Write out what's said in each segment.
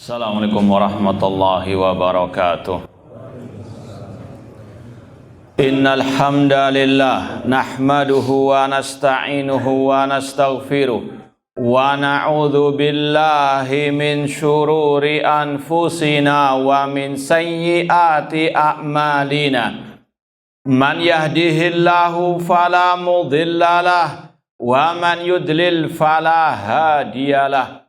Assalamualaikum warahmatullahi wabarakatuh. Innal hamdalillah nahmaduhu wa nasta'inuhu wa nastaghfiruh wa na'udzu billahi min syururi anfusina wa min sayyiati a'malina. Man yahdihillahu fala mudhillalah wa man yudlil fala hadiyalah.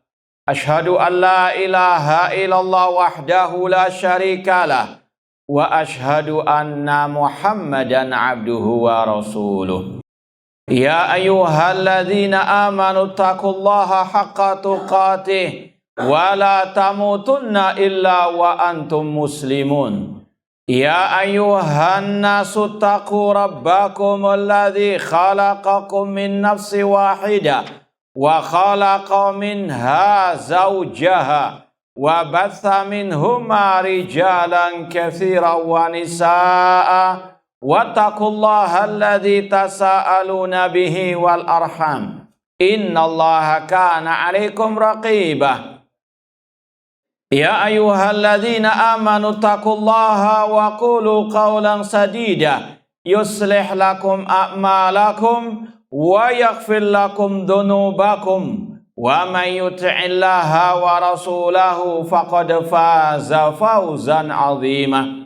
Ashhadu an la ilaha illallah wahdahu la syarikalah wa ashhadu anna Muhammadan abduhu wa rasuluh. Ya ayyuhalladzina amanu taqullaha haqqa tuqatih wa la tamutunna illa wa antum muslimun. Ya ayyuhan nasu taqu rabbakum alladzi khalaqakum min nafsin wahidah wa khalaqa minha zawjaha wa batha minhuma rijalan katsiran wa nisaa wattaqullaha alladzi tasaaluna bihi wal arham innallaha kana 'alaikum raqibah. Ya ayyuhalladzina amanu taqullaha wa qulu qawlan sadida yuslih lakum a'malakum wa yaghfir lakum dhunubakum wa may yuti'illaha wa rasulahu faqad faza fawzan 'azima.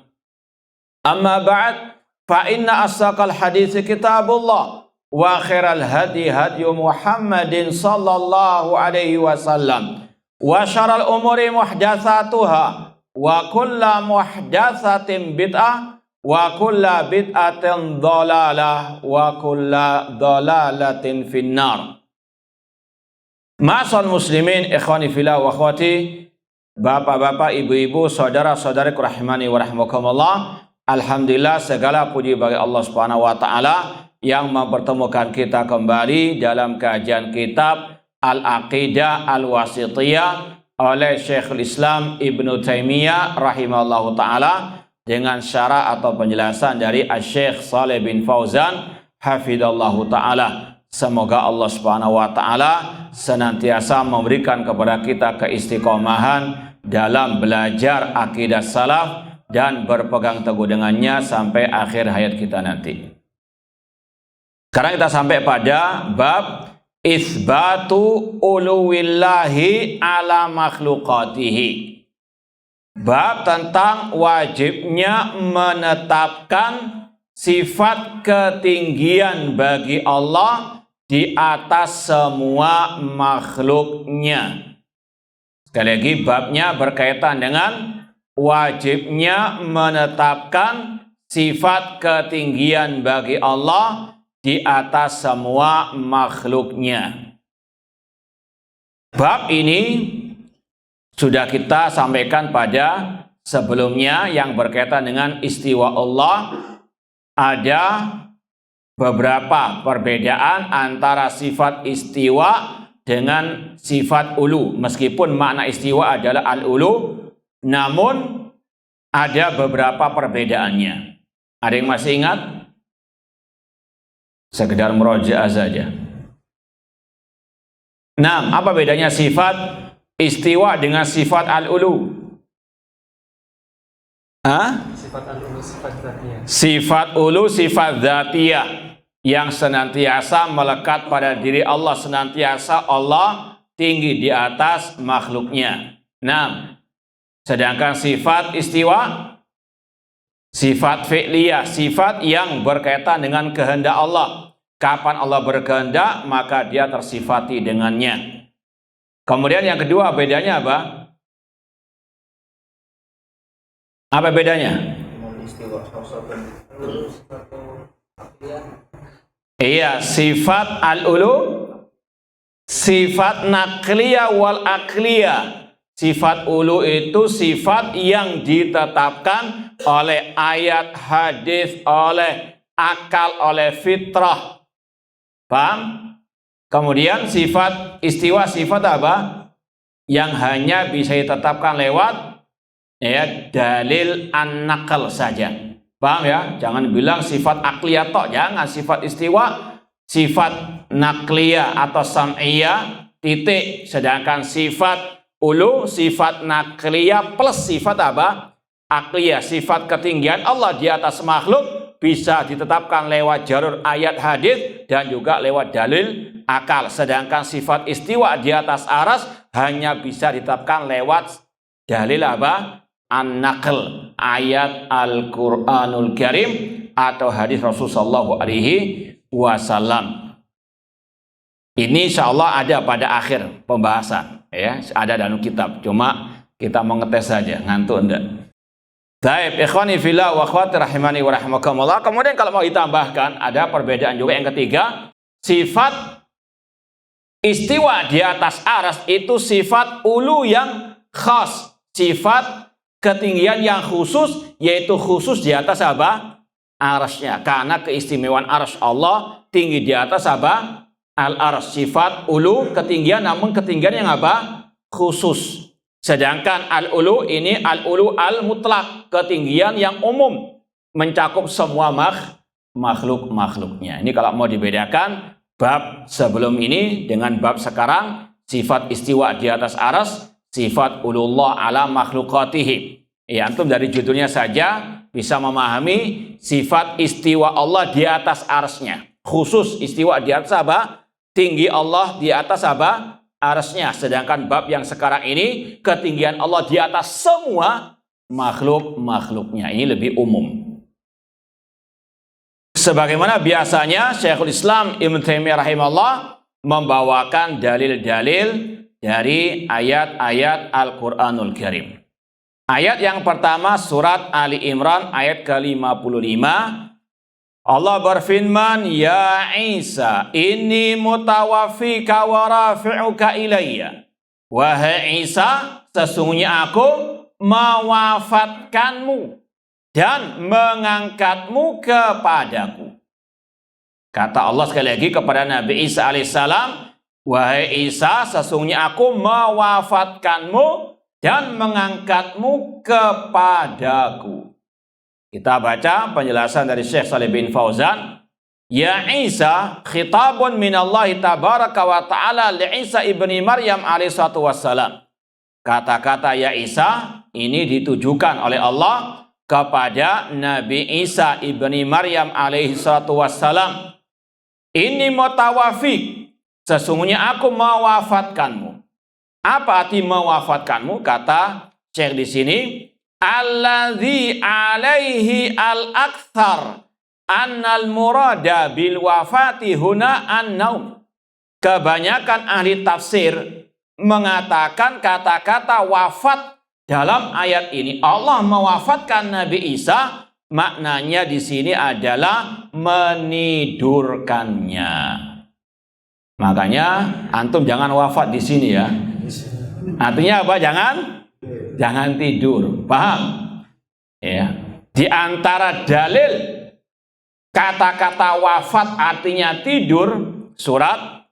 Amma ba'd, fa inna asdaqal hadits kitabullah wa khairal hadi hadi Muhammadin sallallahu alaihi wasallam wa syarrul umuri muhdatsatuha wa kullu muhdatsatin bid'ah wa kulla bid'atin dhalalah wa kulla dhalalatin finnar. Ma'asal muslimin ikhwani fillah wa akhwati, bapak-bapak, ibu-ibu, saudara-saudariku rahimani wa rahmakumullah. Alhamdulillah, segala puji bagi Allah Subhanahu wa taala yang mempertemukan kita kembali dalam kajian kitab Al-Aqidah Al-Wasithiyah oleh Syekhul Islam Ibnu Taimiyah rahimahullahu taala dengan syarah atau penjelasan dari Asy-Syaikh Shalih bin Fauzan hafidhallahu taala. Semoga Allah Subhanahu wa taala senantiasa memberikan kepada kita keistiqomahan dalam belajar akidah salaf dan berpegang teguh dengannya sampai akhir hayat kita nanti. Sekarang kita sampai pada bab isbatu uluwillahi ala makhluqatihi. Bab tentang wajibnya menetapkan sifat ketinggian bagi Allah di atas semua makhluknya. Sekali lagi, babnya berkaitan dengan wajibnya menetapkan sifat ketinggian bagi Allah di atas semua makhluknya. Bab ini sudah kita sampaikan pada sebelumnya yang berkaitan dengan istiwa Allah. Ada beberapa perbedaan antara sifat istiwa dengan sifat ulu. Meskipun makna istiwa adalah al-ulu, namun ada beberapa perbedaannya. Ada yang masih ingat? Sekedar murojaah saja. Nah, apa bedanya sifat istiwa dengan sifat al-ulu? Sifat al-ulu sifat dzatiyah. Sifat ulu sifat dzatiyah yang senantiasa melekat pada diri Allah, senantiasa Allah tinggi di atas makhluknya. Nah, sedangkan sifat istiwa sifat fi'liyah, sifat yang berkaitan dengan kehendak Allah. Kapan Allah berkehendak, maka dia tersifati dengannya. Kemudian yang kedua, bedanya apa? Apa bedanya? Iya, sifat al-ulu, sifat naqliyah wal aqliyah. Sifat ulu itu sifat yang ditetapkan oleh ayat, hadis, oleh akal, oleh fitrah. Paham? Kemudian sifat istiwa, sifat apa? Yang hanya bisa ditetapkan lewat dalil an-naql saja. Paham ya? Jangan bilang sifat akliyah tok, jangan. Sifat istiwa, sifat naqliyah atau sam'iyah, titik. Sedangkan sifat ulu, sifat nakliyah plus sifat apa? Akliyah, sifat ketinggian Allah di atas makhluk bisa ditetapkan lewat jalur ayat hadis dan juga lewat dalil akal. Sedangkan sifat istiwa di atas aras hanya bisa ditetapkan lewat dalil apa? An-naql, ayat Al-Quranul Karim atau hadis Rasulullah SAW. Ini insya Allah ada pada akhir pembahasan, ya, ada dalam kitab. Cuma kita mau ngetes saja, ngantuk enggak. Baik, ikhwani fillah wa akhwati rahimani wa rahimakumullah. Kemudian kalau mau ditambahkan ada perbedaan juga yang ketiga, sifat istiwa di atas aras itu sifat ulu yang khas, sifat ketinggian yang khusus, yaitu khusus di atas apa? Arasnya. Karena keistimewaan aras Allah tinggi di atas apa? Al-aras, sifat ulu ketinggian, namun ketinggian yang apa? Khusus. Sedangkan al-ulu ini al-ulu al-mutlak, ketinggian yang umum, mencakup semua makhluk-makhluknya. Ini kalau mau dibedakan bab sebelum ini dengan bab sekarang, sifat istiwa di atas aras, sifat ulullah ala makhlukatihi. Ya, antum dari judulnya saja bisa memahami sifat istiwa Allah di atas arasnya. Khusus istiwa di atas apa? Tinggi Allah di atas apa? Arasnya. Sedangkan bab yang sekarang ini ketinggian Allah di atas semua makhluk-makhluknya. Ini lebih umum. Sebagaimana biasanya Syekhul Islam Ibnu Taimiyah rahimahullah membawakan dalil-dalil dari ayat-ayat Al-Quranul Karim. Ayat yang pertama surat Ali Imran ayat ke-55. Allah berfirman, Ya Isa, inni mutawaffika wa rafi'uka ilayya. Wahai Isa, sesungguhnya aku mewafatkanmu dan mengangkatmu kepadaku. Kata Allah sekali lagi kepada Nabi Isa alaihissalam, Wahai Isa, sesungguhnya aku mewafatkanmu dan mengangkatmu kepadaku. Kita baca penjelasan dari Syekh Shalih bin Fauzan. Ya Isa, khitabun minallahi tabaraka wa ta'ala li Isa ibni Maryam alaihissalatu wassalam. Kata-kata Ya Isa ini ditujukan oleh Allah kepada Nabi Isa ibni Maryam alaihissalatu wassalam. Ini mutawafik, sesungguhnya aku mewafatkanmu. Apa arti mewafatkanmu? Kata Syekh di sini, alladzi alaihi al-akthar annal murada bil wafati huna an-naum. Kebanyakan ahli tafsir mengatakan kata-kata wafat dalam ayat ini, Allah mewafatkan Nabi Isa, maknanya di sini adalah menidurkannya. Makanya antum jangan wafat di sini ya. Artinya apa? Jangan tidur. Paham? Ya. Di antara dalil kata-kata wafat artinya tidur, surat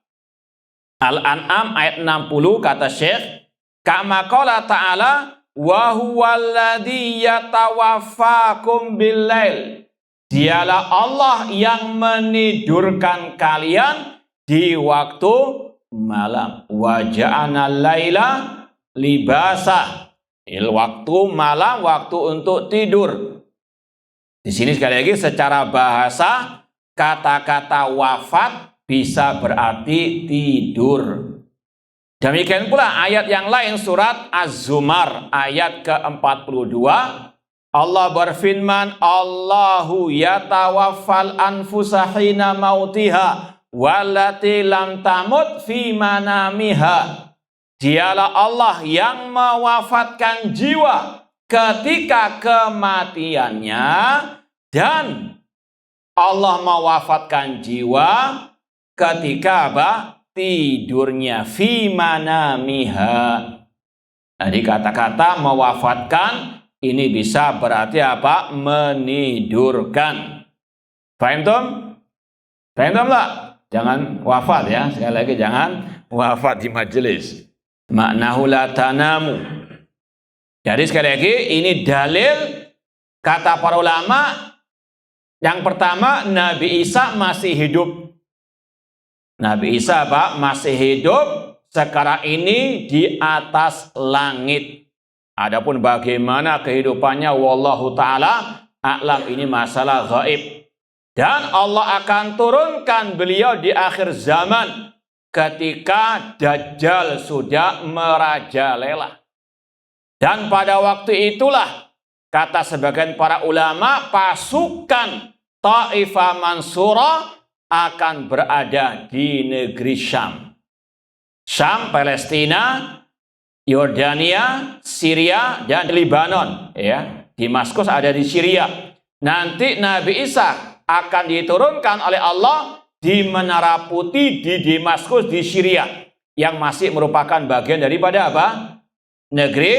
Al-An'am ayat 60 kata Syekh, kama qala ta'ala wa huwallazi yatawaffakum billail. Dialah Allah yang menidurkan kalian di waktu malam. Wa ja'ana laila libasa. Waktu malam, waktu untuk tidur. Di sini sekali lagi secara bahasa kata-kata wafat bisa berarti tidur. Demikian pula ayat yang lain surat Az-Zumar ayat ke-42. Allah berfirman, Allahu yatawaffal anfusa hina mautiha wallati lam tamut fi manamiha. Dialah Allah yang mewafatkan jiwa ketika kematiannya, dan Allah mewafatkan jiwa ketika apa? Tidurnya, fi manamiha. Jadi kata-kata mewafatkan ini bisa berarti apa? Menidurkan. Paham Tom? Paham Tom lah? Jangan wafat ya. Sekali lagi jangan wafat di majelis. Maknahu la tanamu. Jadi sekali lagi ini dalil kata para ulama. Yang pertama, Nabi Isa masih hidup. Nabi Isa apa? Masih hidup sekarang ini di atas langit. Adapun bagaimana kehidupannya, wallahu ta'ala a'lam, ini masalah gaib. Dan Allah akan turunkan beliau di akhir zaman ketika Dajjal sudah merajalela. Dan pada waktu itulah, kata sebagian para ulama, pasukan Taifah Mansurah akan berada di negeri Syam. Syam, Palestina, Yordania, Syria, dan Lebanon. Ya, Damaskus ada di Syria. Nanti Nabi Isa akan diturunkan oleh Allah di Menara Putih di Damaskus di Syria, yang masih merupakan bagian daripada apa? Negeri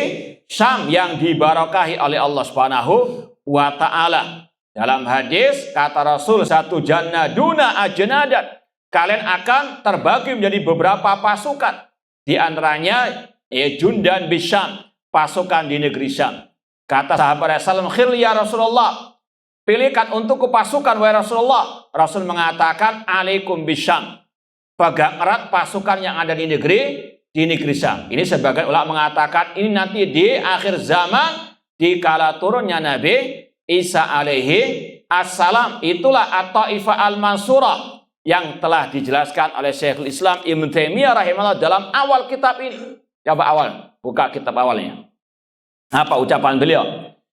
Syam yang dibarakahi oleh Allah Subhanahu wa ta'ala. Dalam hadis kata Rasul, satu jannaduna ajnadat, kalian akan terbagi menjadi beberapa pasukan. Di antaranya Jundan Bisyam, pasukan di negeri Syam. Kata sahabat Rasulullah, khil ya Rasulullah, pilihkan untukku pasukan wahai Rasulullah. Rasul mengatakan, alaikum bisyam, pegang erat pasukan yang ada di negeri Syam. Ini sebagian ulama mengatakan ini nanti di akhir zaman, di kala turunnya Nabi Isa alaihi assalam. Itulah at-Taifah al-Mansurah yang telah dijelaskan oleh Syekhul Islam Ibnu Taimiyah rahimahullah dalam awal kitab ini. Coba awal, buka kitab awalnya. Apa ucapan beliau?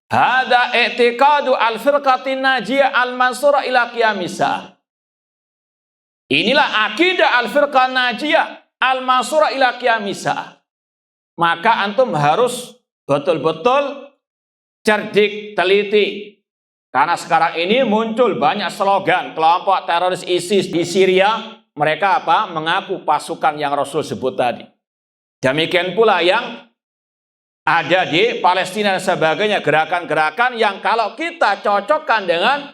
Hada i'tiqadu al-firqatin najiyah al-mansurah ila qiyamisa. Inilah akidah al-firqah najiyah al-mansurah ila qiyamisa. Maka antum harus betul-betul cerdik, teliti. Karena sekarang ini muncul banyak slogan kelompok teroris ISIS di Syria. Mereka apa? Mengaku pasukan yang Rasul sebut tadi. Demikian pula yang ada di Palestina dan sebagainya, gerakan-gerakan yang kalau kita cocokkan dengan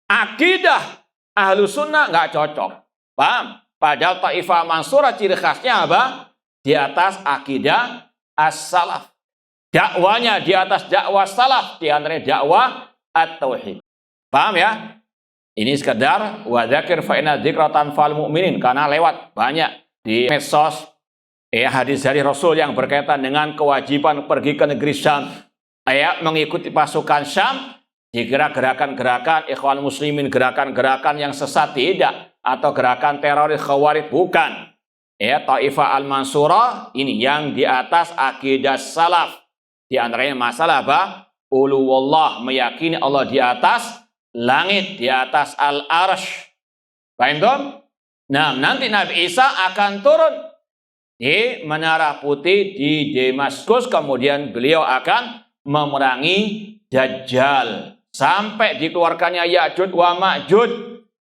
akidah Ahlus Sunnah nggak cocok. Paham? Padahal Taifah Mansurah ciri khasnya apa? Di atas akidah as-salaf. Dakwanya di atas dakwah salaf, di antaranya dakwah at-tauhid. Paham ya? Ini sekedar wa dzakir fa inna dzikra tanfa'ul mu'minin, karena lewat banyak di medsos hadis dari Rasul yang berkaitan dengan kewajiban pergi ke negeri Syam, mengikuti pasukan Syam. Dikira gerakan-gerakan ikhwan muslimin, gerakan-gerakan yang sesat, tidak, atau gerakan teroris khawarij, bukan. Taifah al-Mansurah ini yang di atas akidah salaf. Di antaranya masalah apa? Uluwallah, meyakini Allah di atas langit, di atas al-arsh. Paham dong? Nah, nanti Nabi Isa akan turun di Menara Putih di Damaskus, kemudian beliau akan memerangi Dajjal sampai dikeluarkannya Ya'juj wa Ma'juj.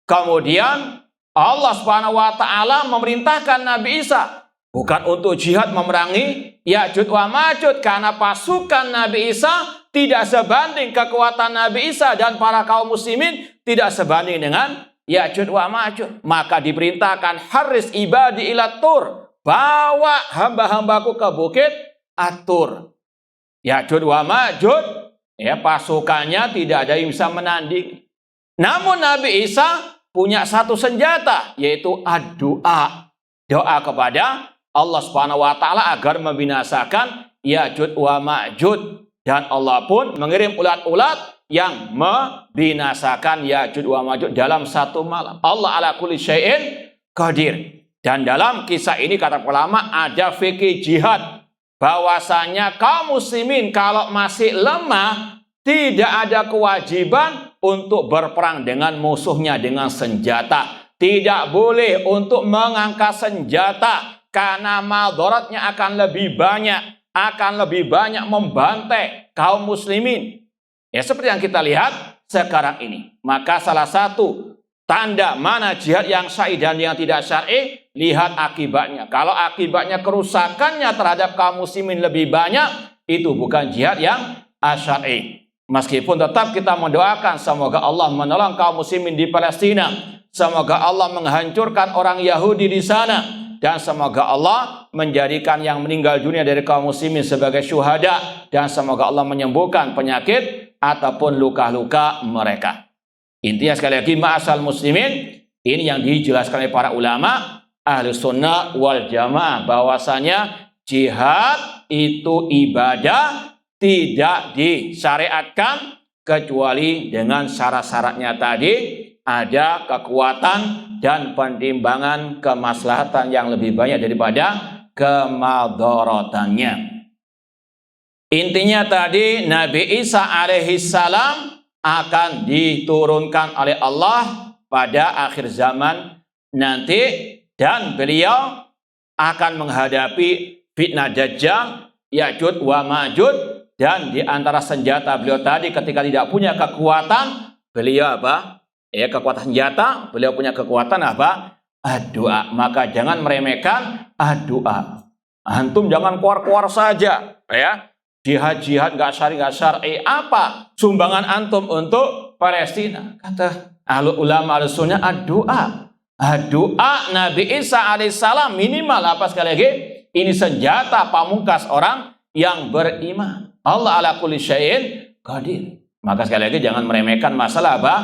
Kemudian Allah Subhanahu wa taala memerintahkan Nabi Isa bukan untuk jihad memerangi Ya'juj wa Ma'juj, karena pasukan Nabi Isa tidak sebanding kekuatan Nabi Isa dan para kaum muslimin tidak sebanding dengan Ya'juj wa Ma'juj. Maka diperintahkan haris ibadi ila tur, bawa hamba-hambaku ke bukit At-Tur. Ya'juj wa Ma'juj, pasukannya tidak ada yang bisa menanding. Namun Nabi Isa punya satu senjata, yaitu ad-doa. Doa kepada Allah Subhanahu wa taala agar membinasakan Ya'juj wa Ma'juj. Dan Allah pun mengirim ulat-ulat yang membinasakan Ya'juj wa Ma'juj dalam satu malam. Allah ala kulli syai'in qadir. Dan dalam kisah ini kata ulama ada fikih jihad, bahwasanya kaum muslimin kalau masih lemah tidak ada kewajiban untuk berperang dengan musuhnya dengan senjata. Tidak boleh untuk mengangkat senjata, karena madaratnya akan lebih banyak membantai kaum muslimin. Ya, seperti yang kita lihat sekarang ini. Maka salah satu tanda mana jihad yang syar'i dan yang tidak syar'i, lihat akibatnya. Kalau akibatnya kerusakannya terhadap kaum muslimin lebih banyak, itu bukan jihad yang syar'i. Meskipun tetap kita mendoakan semoga Allah menolong kaum muslimin di Palestina, semoga Allah menghancurkan orang Yahudi di sana, dan semoga Allah menjadikan yang meninggal dunia dari kaum muslimin sebagai syuhada, dan semoga Allah menyembuhkan penyakit ataupun luka-luka mereka. Intinya sekali lagi, ma'asal muslimin, ini yang dijelaskan oleh para ulama, Ahlus Sunnah wal Jamaah bahwasanya jihad itu ibadah, tidak disyariatkan kecuali dengan syarat-syaratnya tadi, ada kekuatan dan pertimbangan kemaslahatan yang lebih banyak daripada kemadharatannya. Intinya tadi Nabi Isa alaihissalam akan diturunkan oleh Allah pada akhir zaman nanti, dan beliau akan menghadapi fitnah Dajjal, Ya'juj wa Ma'juj, dan di antara senjata beliau tadi ketika tidak punya kekuatan, beliau apa? Kekuatan senjata, beliau punya kekuatan apa? Doa. Maka jangan meremehkan doa. Antum jangan keluar-keluar saja, ya. Jihad nggak syar'i apa sumbangan antum untuk Palestina? Kata ahlu ulama al-sunnah doa. Doa Nabi Isa alaihissalam minimal apa sekali lagi? Ini senjata pamungkas orang yang beriman. Allah ala kulli syai'in qadir. Maka sekali lagi jangan meremehkan masalah apa?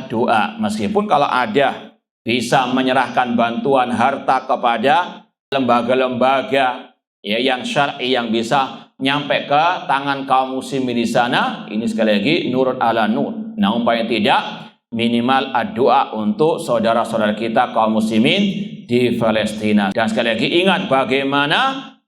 Doa. Meskipun kalau ada bisa menyerahkan bantuan harta kepada lembaga-lembaga yang syar'i yang bisa nyampe ke tangan kaum muslimin di sana, ini sekali lagi nurun ala nur. Nah, umpamanya tidak, minimal doa untuk saudara-saudara kita kaum muslimin di Palestina. Dan sekali lagi ingat bagaimana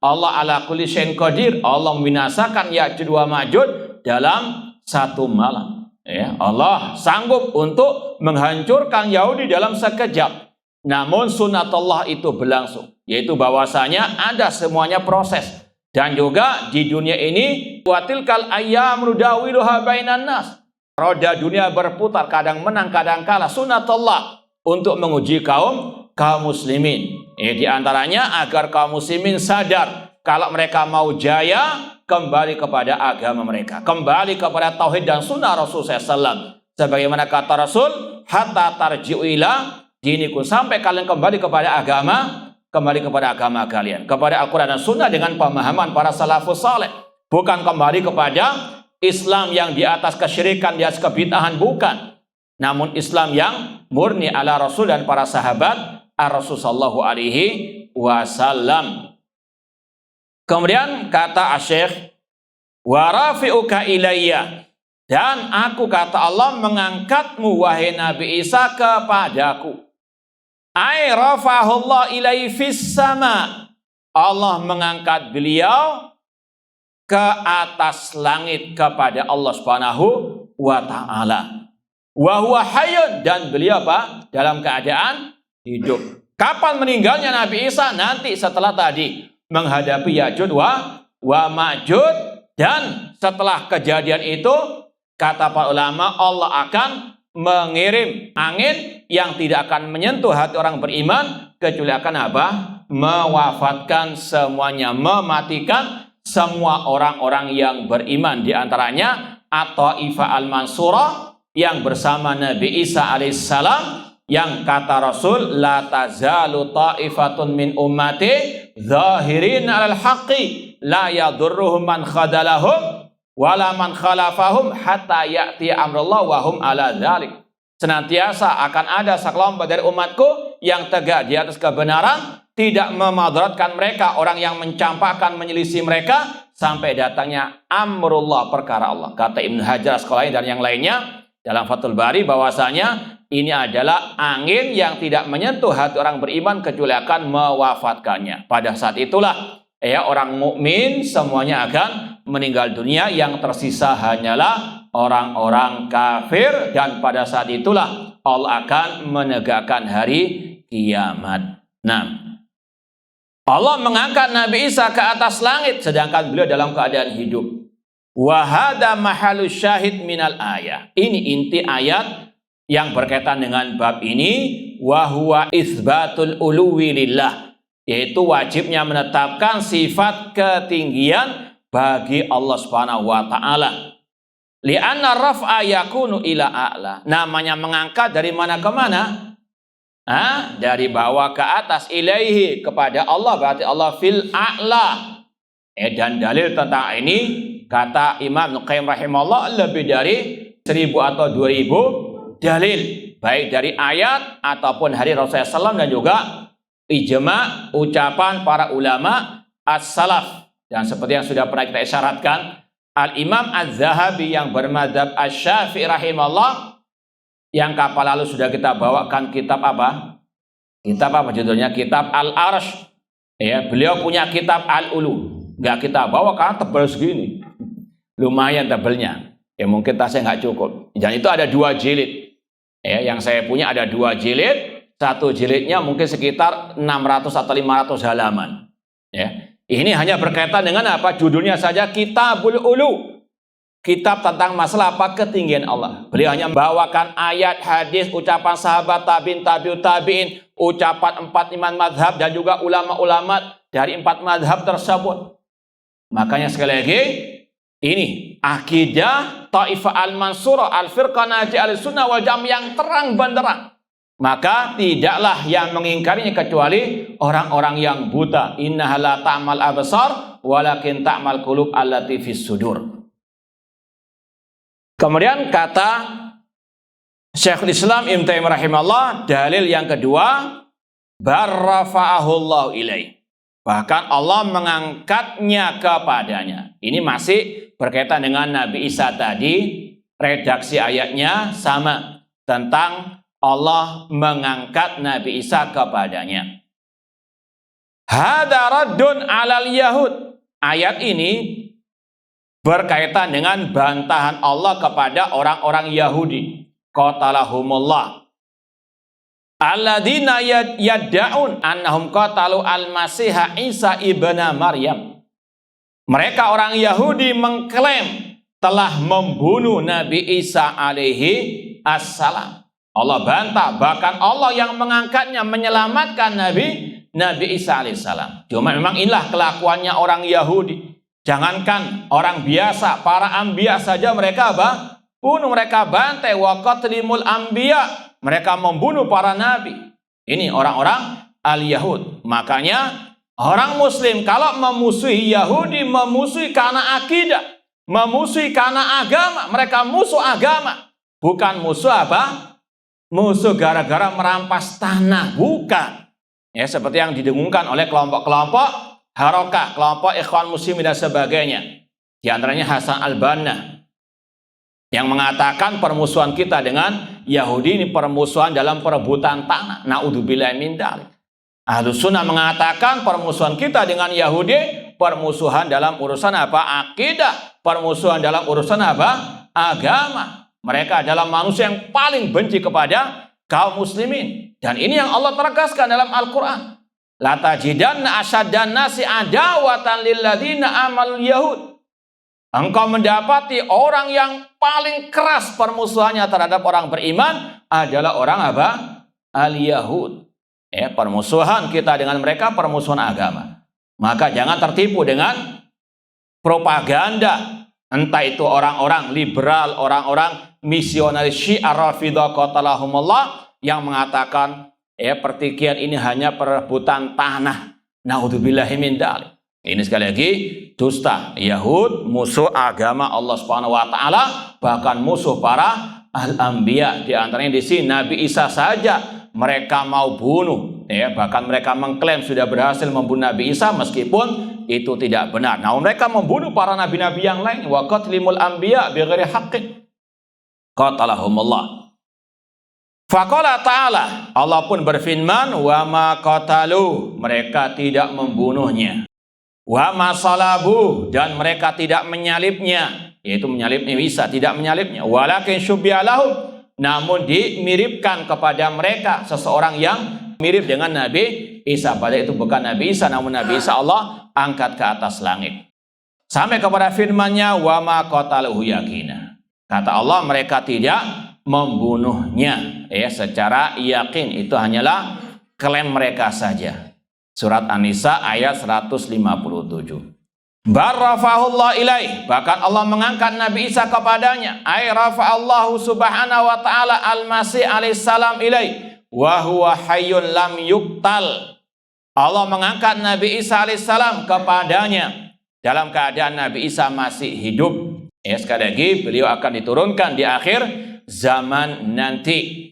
Allah ala kulli syai'in qadir. Allah membinasakan Ya'juj wa Ma'juj dalam satu malam. Ya, Allah sanggup untuk menghancurkan Yahudi dalam sekejap. Namun sunnatullah itu berlangsung, yaitu bahwasanya ada semuanya proses. Dan juga di dunia ini watilkal ayyam nudawiluha bainan nas. Roda dunia berputar, kadang menang kadang kalah. Sunnatullah untuk menguji kaum muslimin. Di antaranya agar kaum muslimin sadar kalau mereka mau jaya, kembali kepada agama mereka, kembali kepada tauhid dan sunnah Rasul SAW. Sebagaimana kata Rasul, hatta tarji'u ila dinikum, sampai kalian kembali kepada agama kalian, kepada Al-Quran dan Sunnah dengan pemahaman para salafus saleh. Bukan kembali kepada Islam yang di atas kesyirikan, di atas kebid'ahan, bukan. Namun Islam yang murni ala Rasul dan para sahabat Ar-Rasul sallallahu alaihi wasallam. Kemudian kata Asy-Syaikh, wa rafi'uka ilayya, dan aku kata Allah mengangkatmu wahai Nabi Isa kepadaku. Ai rafa'ahullah ilaihi fis sama. Allah mengangkat beliau ke atas langit kepada Allah Subhanahu wa taala. Wa huwa hayyun, dan beliau apa? Dalam keadaan hidup. Kapan meninggalnya Nabi Isa? Nanti setelah tadi menghadapi Ya'juj wa Ma'juj, dan setelah kejadian itu kata para ulama Allah akan mengirim angin yang tidak akan menyentuh hati orang beriman kecuali akan apa? Mewafatkan semuanya, mematikan semua orang-orang yang beriman. Di antaranya At-Taifah Al-Mansurah yang bersama Nabi Isa alaihissalam, yang kata Rasul, la tazalu ta'ifatun min ummati zahirin alal haqqi la yadurruhum man khadalahum wala man khalafahum hatta ya'ti amrullah wa hum ala dzalik. Senantiasa akan ada sekelompok dari umatku yang tegak di atas kebenaran, tidak memadaratkan mereka orang yang mencampakkan, menyelisih mereka, sampai datangnya amrullah, perkara Allah. Kata Ibnu Hajar Asqalani dan yang lainnya dalam Fathul Bari bahwasanya ini adalah angin yang tidak menyentuh hati orang beriman kecuali akan mewafatkannya. Pada saat itulah orang mukmin semuanya akan meninggal dunia, yang tersisa hanyalah orang-orang kafir, dan pada saat itulah Allah akan menegakkan hari kiamat. Nah, Allah mengangkat Nabi Isa ke atas langit sedangkan beliau dalam keadaan hidup. Wa hadza mahalus syahid minal ayat. Ini inti ayat yang berkaitan dengan bab ini, wa huwa itsbatul uluwi lillah, yaitu wajibnya menetapkan sifat ketinggian bagi Allah Subhanahu wa taala. Li'anna raf'a yakunu ila a'la. Namanya mengangkat dari mana ke mana? Dari bawah ke atas, ilaihi, kepada Allah, berarti Allah fil a'la. Dan dalil tentang ini kata Imam Ibnu Qayyim rahimahullah lebih dari 1000 atau 2000 dalil, baik dari ayat ataupun hadis Rasulullah SAW dan juga ijma, ucapan para ulama as-salaf. Dan seperti yang sudah pernah kita isyaratkan, Al-Imam Az-Zahabi yang bermadzhab Asy-Syafi'i rahimahullah, yang kapan lalu sudah kita bawakan kitab apa? Kitab apa judulnya? Kitab Al-Arsh. Ya, beliau punya kitab Al-Ulu. Nggak kita bawa karena tebal segini. Lumayan tebalnya. Ya mungkin tasnya nggak cukup. Dan itu ada 2 jilid. Ya, yang saya punya ada 2 jilid. Satu jilidnya mungkin sekitar 600 atau 500 halaman. Ya. Ini hanya berkaitan dengan apa? Judulnya saja Kitabul Ulu. Kitab tentang masalah apa? Ketinggian Allah. Beliau hanya membawakan ayat, hadis, ucapan sahabat, tabi'in, tabi'ut tabi'in, ucapan 4 imam madhab dan juga ulama-ulama dari 4 madhab tersebut. Makanya sekali lagi, ini akidah Taifah Al-Mansurah Al-Firqah Najiyah Al-Sunnah wal Jam yang terang benderang. Maka tidaklah yang mengingkarinya kecuali orang-orang yang buta. Innaha la ta'mal absar walakin ta'mal qulub allati fis sudur. Kemudian kata Syekhul Islam Ibnu Taimiyah rahimahullah, dalil yang kedua, barrafa'ahullahu ilaih. Bahkan Allah mengangkatnya kepadanya. Ini masih berkaitan dengan Nabi Isa tadi. Redaksi ayatnya sama tentang Allah mengangkat Nabi Isa kepadanya. Hada raddun alal yahud. Ayat ini berkaitan dengan bantahan Allah kepada orang-orang Yahudi. Qatalahumullah. Alladzina yadda'un annahum qatalu al-Masiha Isa ibna Maryam. Mereka orang Yahudi mengklaim telah membunuh Nabi Isa alaihi assalam. Allah bantah, bahkan Allah yang mengangkatnya, menyelamatkan Nabi Isa alaihissalam. Cuma memang inilah kelakuannya orang Yahudi. Jangankan orang biasa, para anbiya saja mereka apa? Bunuh, mereka bantai. Wa qatlimul anbiya. Mereka membunuh para nabi. Ini orang-orang al-Yahud. Makanya orang muslim kalau memusuhi Yahudi, memusuhi karena akidah, memusuhi karena agama. Mereka musuh agama. Bukan musuh apa? Musuh gara-gara merampas tanah. Bukan. Ya, seperti yang didengungkan oleh kelompok-kelompok Harokah, kelompok Ikhwan Muslimin dan sebagainya. Di antaranya Hasan Al-Banna yang mengatakan permusuhan kita dengan Yahudi ini permusuhan dalam perebutan tanah. Na'udzubillahi min dzalik. Ahlus Sunnah mengatakan permusuhan kita dengan Yahudi permusuhan dalam urusan apa? Akidah. Permusuhan dalam urusan apa? Agama. Mereka adalah manusia yang paling benci kepada kaum muslimin. Dan ini yang Allah tegaskan dalam Al-Quran. La tajidanna asyaddan nasi adawatan lilladzina amal yahud. Engkau mendapati orang yang paling keras permusuhannya terhadap orang beriman adalah orang apa? Al-Yahud. Ya, permusuhan kita dengan mereka permusuhan agama. Maka jangan tertipu dengan propaganda. Entah itu orang-orang liberal, orang-orang misionaris Syiah Rafidah qatalahumullah yang mengatakan pertikaian ini hanya perebutan tanah. Naudzubillahi min dzalik. Ini sekali lagi dusta. Yahud musuh agama Allah Subhanahu wa taala, bahkan musuh para al-anbiya. Di antaranya di sini Nabi Isa saja mereka mau bunuh. Bahkan mereka mengklaim sudah berhasil membunuh Nabi Isa meskipun itu tidak benar. Namun mereka membunuh para nabi-nabi yang lain. Wa qatlimul anbiya bighairi haqqin. Qatalahumullah. Faqala ta'ala, Allah pun berfirman, wa ma qatalu, mereka tidak membunuhnya. Wa ma salabu, dan mereka tidak menyalibnya, yaitu menyalib Isa, tidak menyalibnya. Walakin syubbiha lahum, namun dimiripkan kepada mereka seseorang yang mirip dengan Nabi Isa. Padahal itu bukan Nabi Isa, namun Nabi Isa Allah angkat ke atas langit. Sampai kepada firman-Nya, wa ma qataluhu yaqina. Kata Allah, mereka tidak membunuhnya secara yakin. Itu hanyalah klaim mereka saja. Surat An-Nisa ayat 157. Barrafahullah ilaih, bahkan Allah mengangkat Nabi Isa kepadanya. Ay rafa'allahu subhanahu wa ta'ala al-Masih alaihissalam ilaih wa huwa hayyun lam yuktal. Allah mengangkat Nabi Isa alaihissalam kepadanya dalam keadaan Nabi Isa masih hidup. Sekali lagi beliau akan diturunkan di akhir zaman nanti.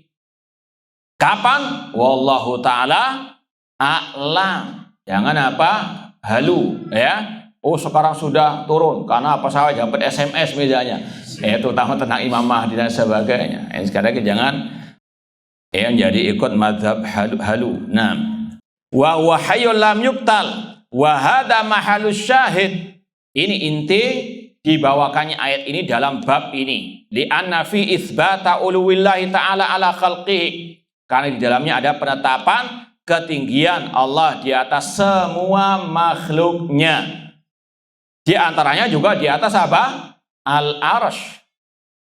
Kapan? Wallahu ta'ala a'lam. Jangan apa? Halu, ya. Oh, sekarang sudah turun karena apa pesawat dapat SMS misalnya. Terutama tentang Imam Mahdi dan sebagainya. Sekarang jangan jadi ikut mazhab halu. Nah, wa huwa hayyul lam yuqtal wa hadza mahallus syahid. Ini inti dibawakannya ayat ini dalam bab ini. Li anna fi itsbata uluwillahi ta'ala ala khalqihi. Karena di dalamnya ada penetapan ketinggian Allah di atas semua makhluknya. Di antaranya juga di atas apa? Al-Arsy.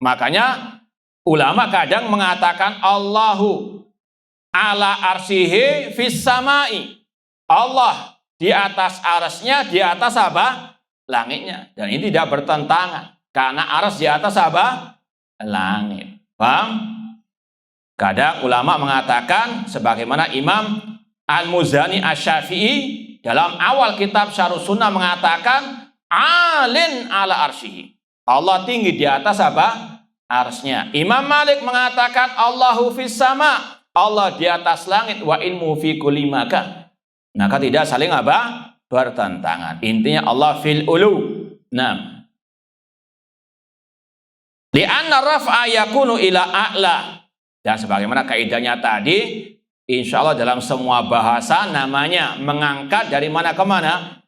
Makanya ulama kadang mengatakan Allahu ala arsihi fis samai. Allah di atas arsy-nya, di atas apa? Langitnya. Dan ini tidak bertentangan. Karena arsy di atas apa? Langit. Paham? Kadang ulama mengatakan sebagaimana Imam Al-Muzani Asy-Syafi'i dalam awal kitab Syarhus Sunnah mengatakan alin ala arsyihi. Allah tinggi di atas apa? Arsy-nya. Imam Malik mengatakan Allahu fis sama. Allah di atas langit wa ilmu fi kulli makan. Maka tidak saling apa? Bertentangan. Intinya Allah fil ulu. Nah. Li'anna raf'a yakunu ila a'la. Dan sebagaimana kaidahnya tadi, insya Allah dalam semua bahasa namanya mengangkat dari mana ke mana?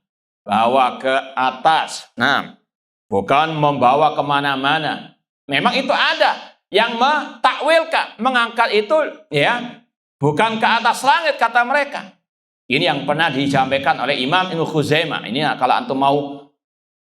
Bawa ke atas. Nah, bukan membawa kemana-mana. Memang itu ada yang mentakwilkan, mengangkat itu ya bukan ke atas langit kata mereka. Ini yang pernah disampaikan oleh Imam Ibnu Khuzaimah. Ini kalau antum mau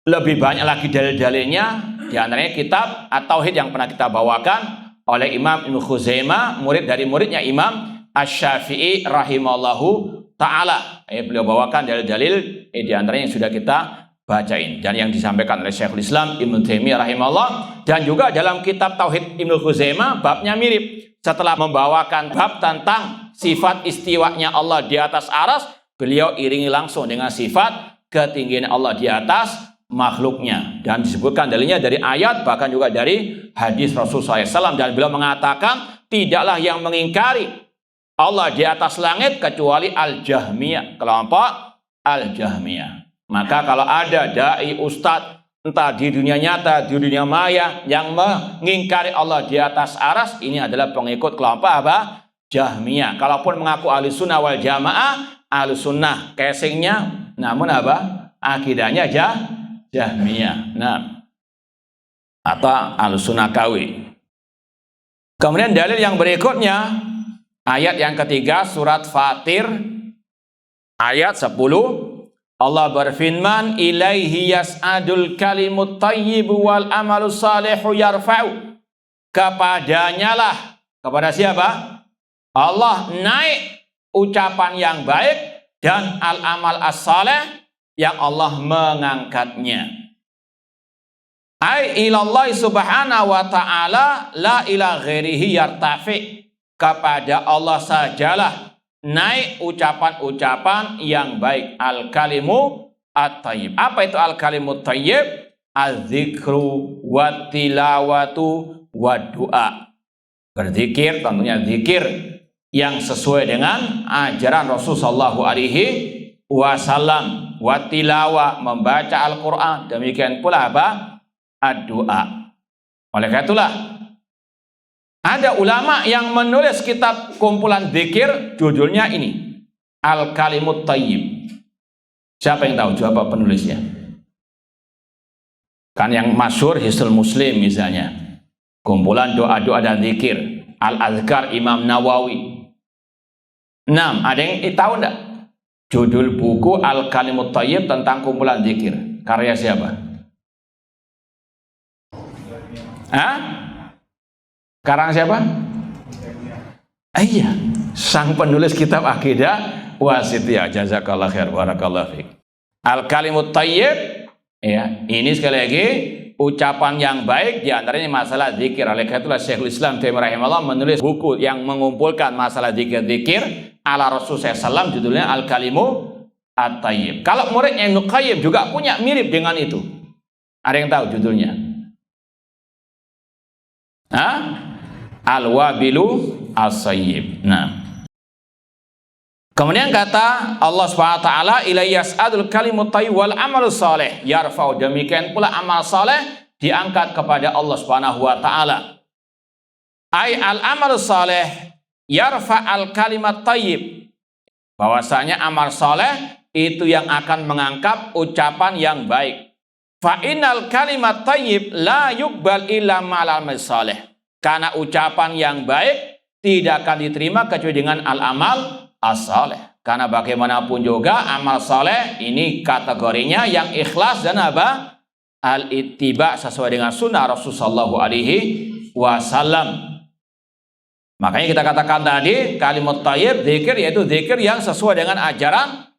lebih banyak lagi dalil-dalilnya, di antaranya kitab At-Tauhid yang pernah kita bawakan oleh Imam Ibnu Khuzaimah, murid dari muridnya Imam Asy-Syafi'i rahimallahu ta'ala. Beliau bawakan dalil-dalil di antaranya yang sudah kita bacain dan yang disampaikan oleh Syekhul Islam Ibnu Taimiyah rahimahullah, dan juga dalam kitab Tauhid Ibnu Khuzaimah babnya mirip. Setelah membawakan bab tentang sifat istiwanya Allah di atas arsy, beliau iringi langsung dengan sifat ketinggian Allah di atas makhluknya, dan disebutkan dalilnya dari ayat bahkan juga dari hadis Rasulullah SAW, dan beliau mengatakan tidaklah yang mengingkari Allah di atas langit kecuali Al-Jahmiyah, kelompok Al-Jahmiyah. Maka kalau ada dai ustadz entah di dunia nyata, di dunia maya yang mengingkari Allah di atas arsy, ini adalah pengikut kelompok apa? Jahmiyah. Kalaupun mengaku ahli sunnah wal jamaah, ahli sunnah casingnya, namun apa? Akidahnya Jahmiyah. Nah, atau ahli sunnah kawi. Kemudian dalil yang berikutnya, ayat yang ketiga surat Fatir ayat 10. Allah berfirman, ilaihi yas'adul kalimut thayyibu wal amalu salihu yarfa'u. Kepadanya lah, kepada siapa? Allah naik ucapan yang baik dan al-amal as-salih yang Allah mengangkatnya. Ai ilallahi subhanahu wa ta'ala la ila ghairihi yartafi. Kepada Allah sajalah naik ucapan-ucapan yang baik. Al-kalimu at-tayyib. Apa itu al-kalimu at-tayyib? Az-zikru wa tilawatu wa du'a. Berzikir, tentunya zikir yang sesuai dengan ajaran Rasulullah SAW. Wa tilawah, membaca Al-Quran. Demikian pula apa? Ad-du'a. Oleh karena itulah ada ulama yang menulis kitab kumpulan zikir, judulnya ini Al-Kalimut Thayyib. Siapa yang tahu siapa penulisnya? Kan yang masyhur Hisnul Muslim misalnya, kumpulan doa-doa dan zikir. Al-Azkar Imam Nawawi. 6. Ada yang tahu enggak judul buku Al-Kalimut Thayyib tentang kumpulan zikir? Karya siapa? Hah? Karang siapa? Iya, sang penulis kitab akidah Wasithiyah. Jazakallah khair, barakallahu fiik. Al-Kalimut Thayyib, ya, ini sekali lagi ucapan yang baik, diantaranya masalah zikir. Oleh karena itulah Syekhul Islam Taimiyah rahimahullah menulis buku yang mengumpulkan masalah zikir-zikir ala Rasulullah SAW, judulnya Al-Kalimu At-Thayyib. Kalau muridnya Ibnu Qayyim juga punya mirip dengan itu. Ada yang tahu judulnya? Hah? Al-Wabilu As-Sayyib. Nah, Kemudian kata Allah Subhanahu wa taala, ilayya yas'adul kalimut thayyib wal amalus saleh yarfa'u. Demikian pula amal saleh diangkat kepada Allah Subhanahu wa taala. Ai al amalus saleh yarfa'al kalimat thayyib. Bahwasanya amal saleh itu yang akan mengangkat ucapan yang baik. Fa innal kalimat thayyib la yuqbal illa ma'al amal saleh. Karena ucapan yang baik tidak akan diterima kecuali dengan al-amal as-saleh. Karena bagaimanapun juga amal saleh ini kategorinya yang ikhlas dan apa? Al-ittiba, sesuai dengan sunnah Rasulullah SAW. Makanya kita katakan tadi kalimat thayyib zikir, yaitu zikir yang sesuai dengan ajaran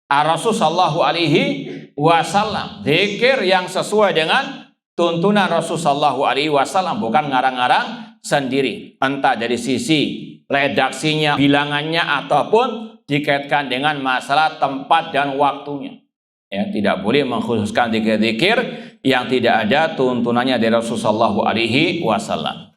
Rasulullah SAW. Zikir yang sesuai dengan tuntunan Rasulullah SAW, bukan ngarang-ngarang sendiri. Entah dari sisi redaksinya, bilangannya, ataupun dikaitkan dengan masalah tempat dan waktunya. Ya, tidak boleh mengkhususkan zikir-zikir yang tidak ada tuntunannya dari Rasulullah SAW.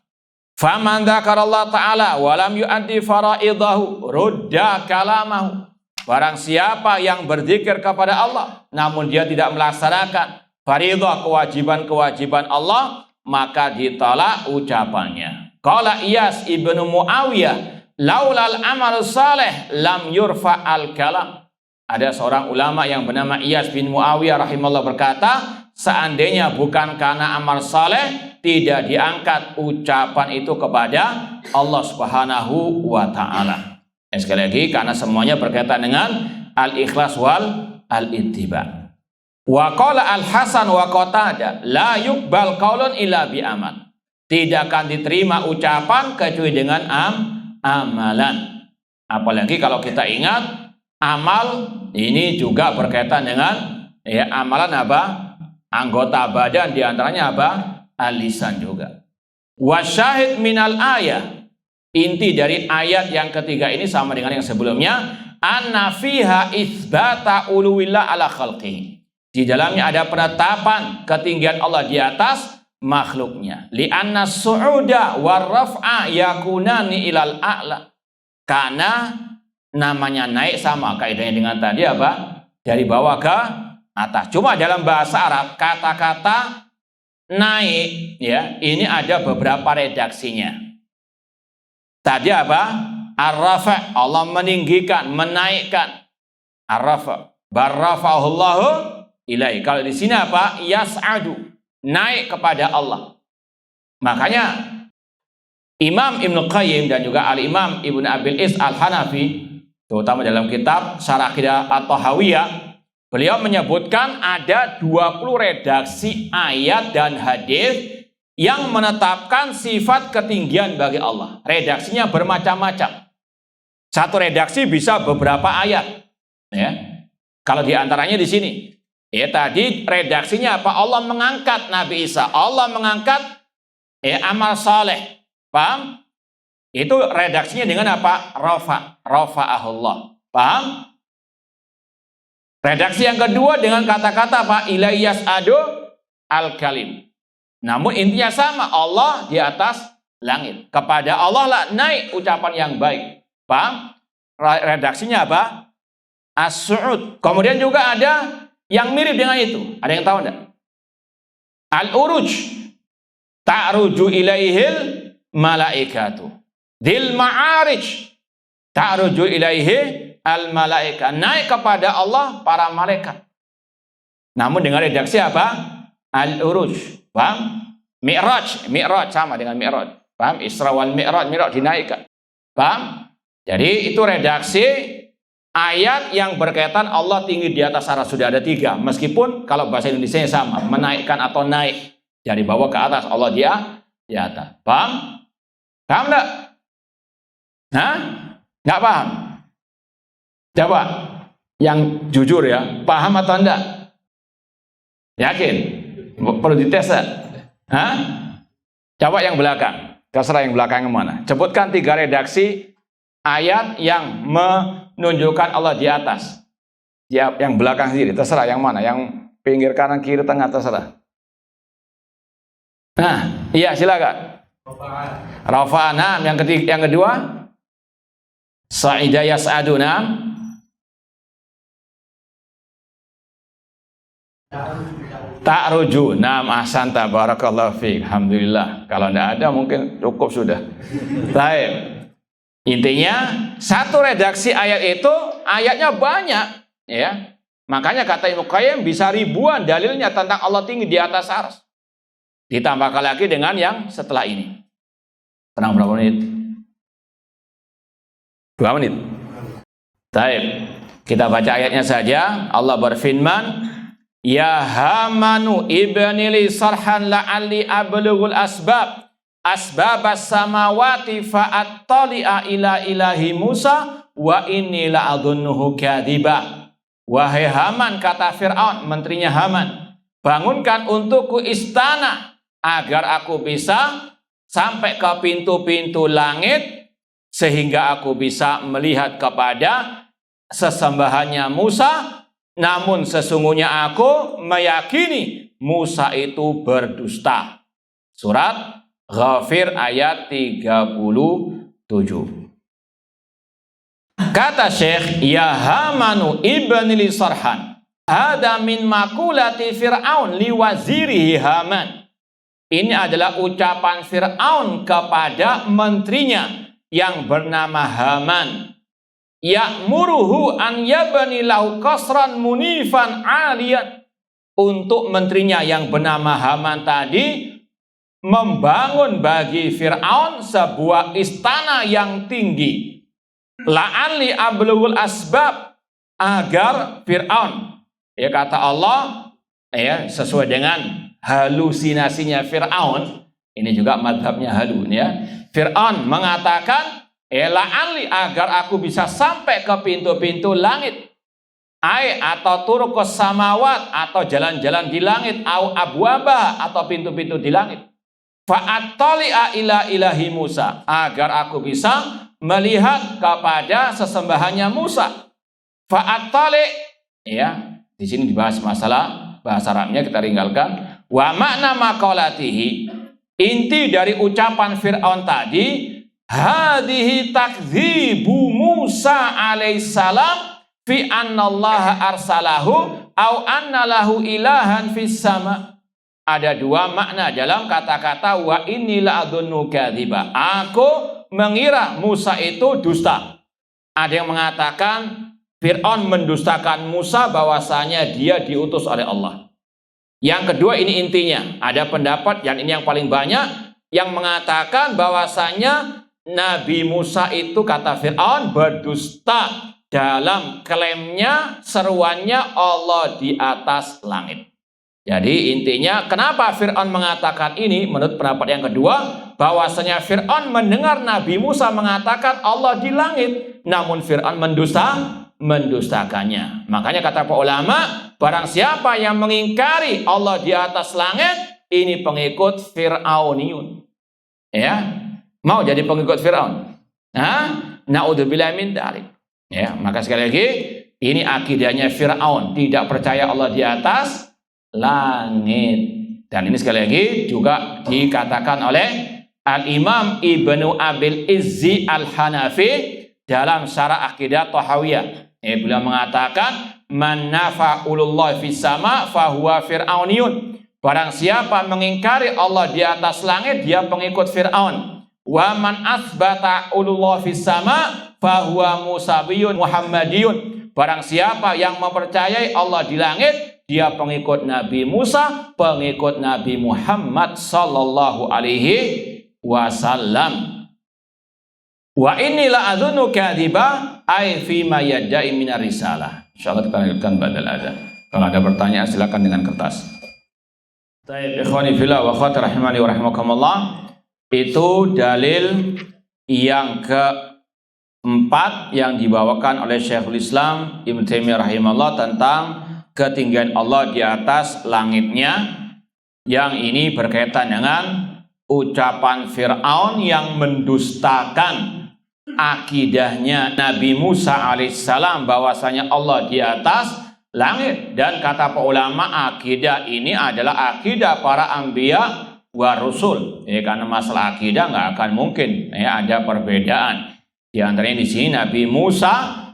Faman dzakarallahu ta'ala wa lam yu'addi faraidahu rudda kalamahu. Barang siapa yang berzikir kepada Allah namun dia tidak melaksanakan faridah, kewajiban-kewajiban Allah, maka ditolak ucapannya. Qala Iyas ibnu Muawiyah, laulal amal saleh lam yurfa al kalam. Ada seorang ulama yang bernama Iyas bin Muawiyah rahimahullah berkata, seandainya bukan karena amal saleh, tidak diangkat ucapan itu kepada Allah Subhanahu wa taala. Sekali lagi, karena semuanya berkaitan dengan al-ikhlas wal al-ittiba. Wa qala al-Hasan wa Qatadah, la yuqbal qaulun illa bi amal. Tidak akan diterima ucapan kecuali dengan amalan. Apalagi kalau kita ingat, amal ini juga berkaitan dengan amalan apa? Anggota badan, diantaranya apa? Al-lisan juga. Wasyahid minal ayah, inti dari ayat yang ketiga ini sama dengan yang sebelumnya, anna fiha itsbata uluwillah ala khalqihi. Di dalamnya ada penetapan ketinggian Allah di atas makhluknya. Li anna su'uda war raf'a yakunani ilal a'la. Karena namanya naik sama kaidahnya dengan tadi apa? Dari bawah ke atas. Cuma dalam bahasa Arab kata-kata naik ya, ini ada beberapa redaksinya. Tadi apa? Ar-rafa', Allah meninggikan, menaikkan. Ar-rafa', barrafa'ahullahu ilaihi. Kalau di sini apa? Yas'adu, naik kepada Allah. Makanya Imam Ibnu Qayyim dan juga Al-Imam Ibnu Abil Is Al-Hanafi, terutama dalam kitab Syarah Aqidah At-Tahawiyah, beliau menyebutkan ada 20 redaksi ayat dan hadis yang menetapkan sifat ketinggian bagi Allah. Redaksinya bermacam-macam. Satu redaksi bisa beberapa ayat. Ya. Kalau diantaranya di sini, ya tadi redaksinya apa? Allah mengangkat Nabi Isa. Allah mengangkat amal saleh. Paham? Itu redaksinya dengan apa? Rafa'ahullah. Paham? Redaksi yang kedua dengan kata-kata apa? Ilayya yas'adu al-kalim. Namun intinya sama, Allah di atas langit. Kepada Allah lah naik ucapan yang baik. Paham? Redaksinya apa? As-su'ud. Kemudian juga ada yang mirip dengan itu. Ada yang tahu enggak? Al-uruj. Ta'ruju ilaihil malaikatu. Dil ma'arij. Ta'ruju ilaihi al-malaika, naik kepada Allah para malaikat. Namun dengan redaksi apa? Al-uruj. Paham? Mi'raj sama dengan mi'raj. Paham? Isra wal mi'raj, dinaikkan. Paham? Jadi itu redaksi ayat yang berkaitan Allah tinggi di atas arasy, sudah ada 3. Meskipun kalau bahasa Indonesia sama, menaikkan atau naik dari bawah ke atas, Allah dia di atas. Paham? Paham enggak? Hah? Enggak paham? Coba yang jujur ya, paham atau enggak? Yakin? Perlu dites enggak? Hah? Coba yang belakang. Terserah yang belakang yang mana. Sebutkan 3 redaksi ayat yang menunjukkan Allah di atas. Yang belakang sendiri, terserah yang mana. Yang pinggir kanan, kiri, tengah, terserah. Nah, iya silakan. Rafa'ana. Yang kedua, Sa'ida yas'aduna. Ta'ruju. Naam ahsanta barakallahu fiik. Alhamdulillah. Kalau tidak ada mungkin cukup sudah. Baik. Intinya satu redaksi ayat itu ayatnya banyak, ya. Makanya kata Ibnu Qayyim bisa ribuan dalilnya tentang Allah tinggi di atas arsy. Ditambahkan lagi dengan yang setelah ini. Tenang, berapa menit? 2 menit. Baik. Kita baca ayatnya saja. Allah berfirman, Ya Hamanu ibnili sarhan la'alli ablughul asbab asbabas samawati fa'attali'a ila ilahi Musa wa inni la'adhunnuhu kadhiba. Wahai Haman, kata Fir'aun, menterinya Haman, bangunkan untukku istana agar aku bisa sampai ke pintu-pintu langit sehingga aku bisa melihat kepada sesembahannya Musa. Namun sesungguhnya aku meyakini Musa itu berdusta. Surat Ghafir ayat 37. Kata Syekh, Ya Hamanu ibnili sarhan, hada min makulati Fir'aun liwazirihi Haman. Ini adalah ucapan Fir'aun kepada menterinya yang bernama Haman. Ya'muruhu an yabni lahu qasran munifan aliyan. Untuk menterinya yang bernama Haman tadi membangun bagi Fir'aun sebuah istana yang tinggi. La'alli ablughul asbab, agar Fir'aun, ya kata Allah, ya sesuai dengan halusinasinya Fir'aun. Ini juga madhabnya halu, ya. Fir'aun mengatakan, la'alli, agar aku bisa sampai ke pintu-pintu langit, atau turuqus samawat, atau jalan-jalan di langit, au abwaba, atau pintu-pintu di langit. Fa'attali'a ila ilahi Musa, agar aku bisa melihat kepada sesembahannya Musa. Fa'attali, ya, di sini dibahas masalah bahasa Arabnya, kita tinggalkan. Wa makna maqalatihi, inti dari ucapan Fir'aun tadi, hadhihi takdzibu Musa alaihissalam fi annallaha arsalahu au anna lahu ilahan fis sama. Ada dua makna dalam kata-kata wa inni la'adhunnu kadziba. Aku mengira Musa itu dusta. Ada yang mengatakan Fir'aun mendustakan Musa bahwasanya dia diutus oleh Allah. Yang kedua, ini intinya. Ada pendapat yang ini yang paling banyak yang mengatakan bahwasanya Nabi Musa itu, kata Fir'aun, berdusta dalam klaimnya, seruannya Allah di atas langit. Jadi intinya kenapa Fir'aun mengatakan ini? Menurut pendapat yang kedua, bahwasanya Fir'aun mendengar Nabi Musa mengatakan Allah di langit, namun Fir'aun mendustakannya. Makanya kata para ulama, barang siapa yang mengingkari Allah di atas langit, ini pengikut Fir'auniyun. Ya, mau jadi pengikut Fir'aun? Na'udzubillah min dzalik. Ya, maka sekali lagi ini akidahnya Fir'aun, tidak percaya Allah di atas langit. Dan ini sekali lagi juga dikatakan oleh Al-Imam Ibnu Abil Izzi Al-Hanafi dalam Syarah Aqidah Thahawiyah. Beliau mengatakan, man nafa'ulullah fis sama fahuwa fir'auniyun. Barang siapa mengingkari Allah di atas langit, dia pengikut Fir'aun. Wa man asbata ulullah fis sama fahuwa musabiyun muhammadiyun. Barang siapa yang mempercayai Allah di langit, dia pengikut Nabi Musa, pengikut Nabi Muhammad sallallahu alaihi wasallam. Wa inilah adzunnu kadziba ay fi ma yadda'i minar risalah. Insyaallah kita lanjutkan badal adzan. Kalau ada pertanyaan silakan dengan kertas. Baik, ikhwani fillah wa akhwati rahimani wa rahimakumullah. Itu dalil yang keempat yang dibawakan oleh Syekhul Islam Ibnu Taimiyah rahimahullah tentang ketinggian Allah di atas langitnya. Yang ini berkaitan dengan ucapan Fir'aun yang mendustakan akidahnya Nabi Musa alaihissalam bahwasanya Allah di atas langit. Dan kata para ulama, akidah ini adalah akidah para anbiya wa rusul. Karena masalah akidah nggak akan mungkin ada perbedaan. Di antaranya di sini Nabi Musa,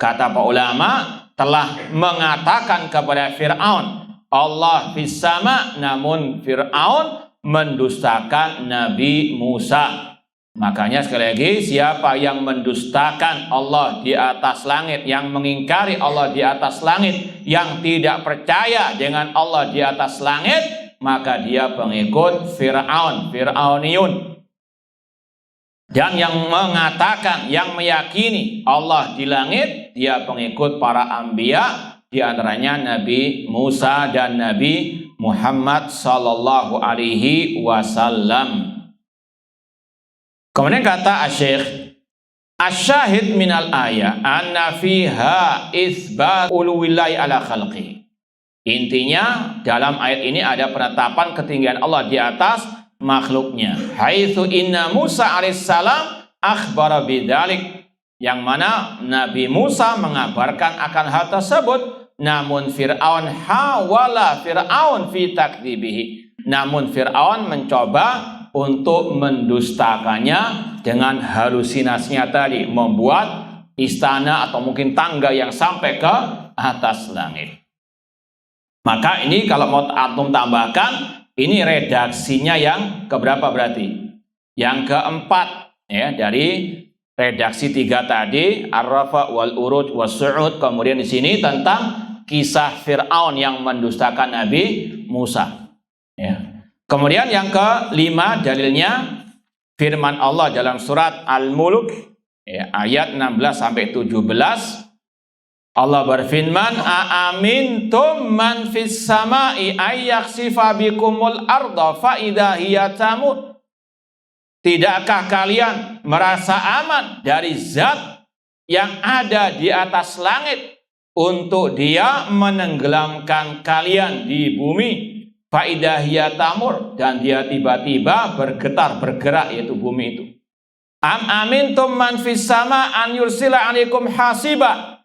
kata para ulama, telah mengatakan kepada Fir'aun Allah fis sama, namun Fir'aun mendustakan Nabi Musa. Makanya sekali lagi, siapa yang mendustakan Allah di atas langit, yang mengingkari Allah di atas langit, yang tidak percaya dengan Allah di atas langit, maka dia pengikut Fir'aun, Fir'auniyun. Dan yang mengatakan, yang meyakini Allah di langit, dia pengikut para anbiya, di antaranya Nabi Musa dan Nabi Muhammad sallallahu alaihi wasallam. Kemudian kata Asy-Syaikh, asyahid minal ayah anna fiha isbat uluwillahi ala khalqi. Intinya dalam ayat ini ada penetapan ketinggian Allah di atas makhluknya. Haitsu inna Musa alaihissalam akhbara bidzalik, yang mana Nabi Musa mengabarkan akan hal tersebut, namun Fir'aun hawala Fir'aun fi takdzibihi. Namun Fir'aun mencoba untuk mendustakannya dengan halusinasinya tadi, membuat istana atau mungkin tangga yang sampai ke atas langit. Maka ini kalau mau antum tambahkan, ini redaksinya yang keberapa berarti? Yang keempat ya, dari redaksi 3 tadi, ar-rafa wal uruj was su'ud. Kemudian di sini tentang kisah Fir'aun yang mendustakan Nabi Musa. Ya. Kemudian yang kelima dalilnya firman Allah dalam surat Al-Mulk ya, ayat 16 sampai 17. Allah berfirman, a'amintum man fis sama'i ayyakhsifa bikumul arda fa idza hiya tamur. Tidakkah kalian merasa aman dari zat yang ada di atas langit untuk dia menenggelamkan kalian di bumi? Fa idza hiya tamur, dan dia tiba-tiba bergerak, yaitu bumi itu. Am amintum man fis sama an yursila alaikum hasiba.